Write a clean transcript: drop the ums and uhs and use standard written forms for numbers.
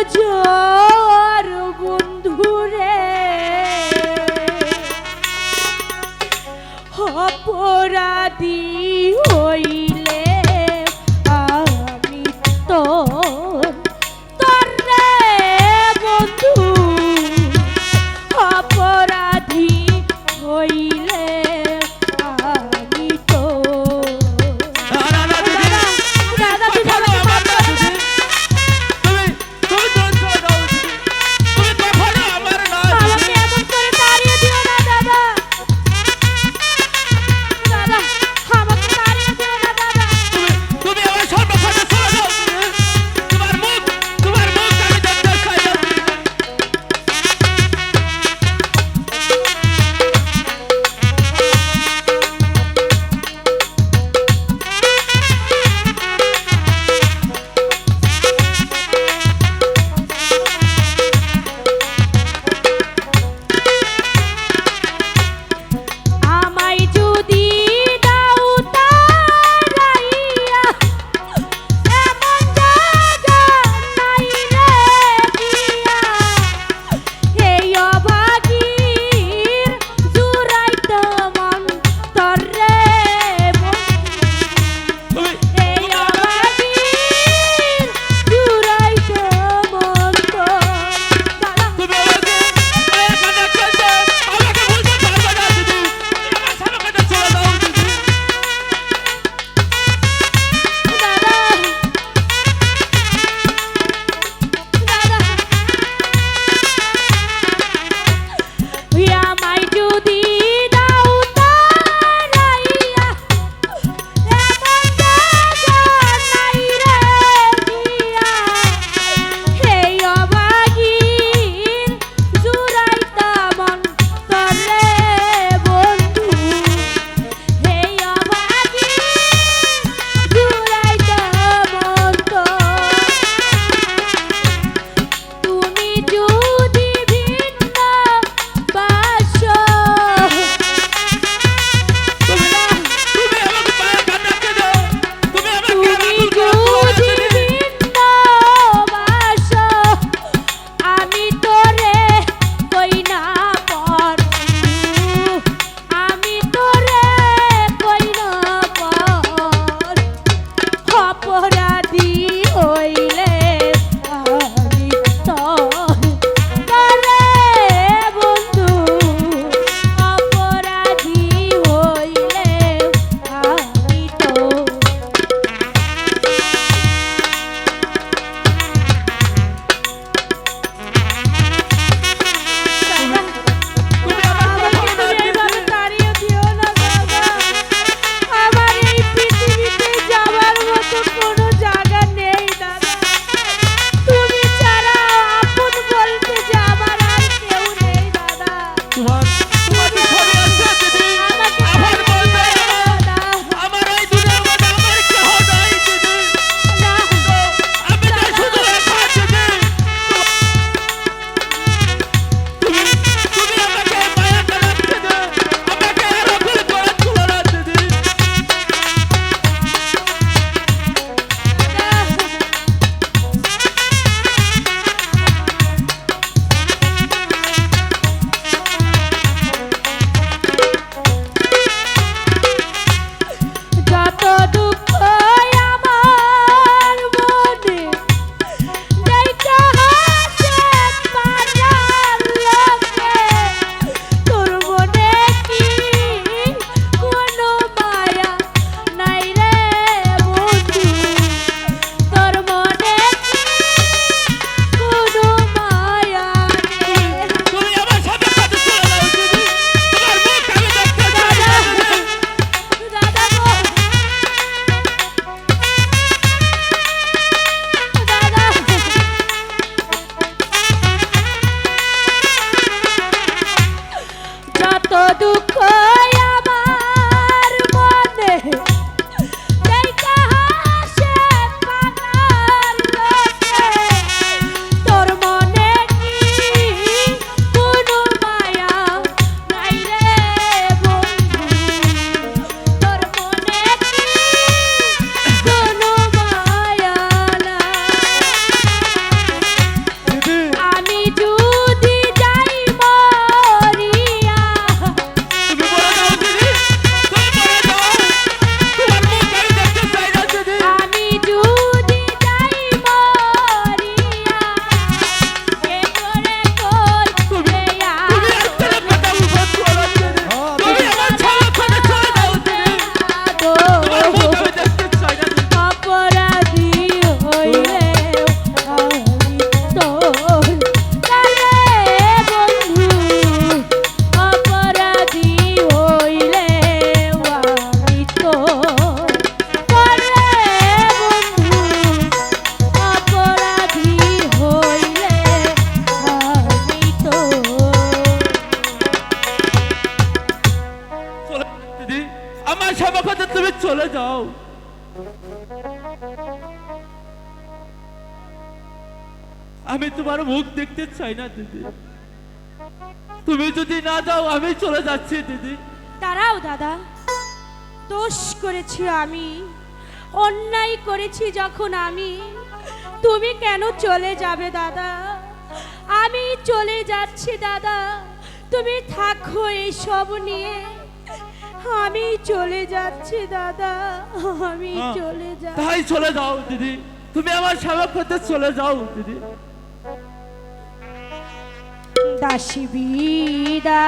নজর বন্ধুরে অপরাধী হইলে আমি তো তরে বন্ধু অপরাধী হইলে আমি তো দাদা তুই আমি তোমার মুখ দেখতে চাই না দিদি। তুমি যদি না যাও আমি চলে যাচ্ছি দিদি। দাঁড়াও দাদা, দোষ করেছি আমি, অন্যায় করেছি যখন আমি, তুমি কেন চলে যাবে দাদা? আমি চলে যাচ্ছি দাদা, তুমি থাকো এইসব নিয়ে। আমি চলে যাচ্ছি দাদা, আমি চলে যাচ্ছি। তাই চলে যাও দিদি, তুমি আমার সেবা করতে চলে যাও দিদি। দাসী বিদা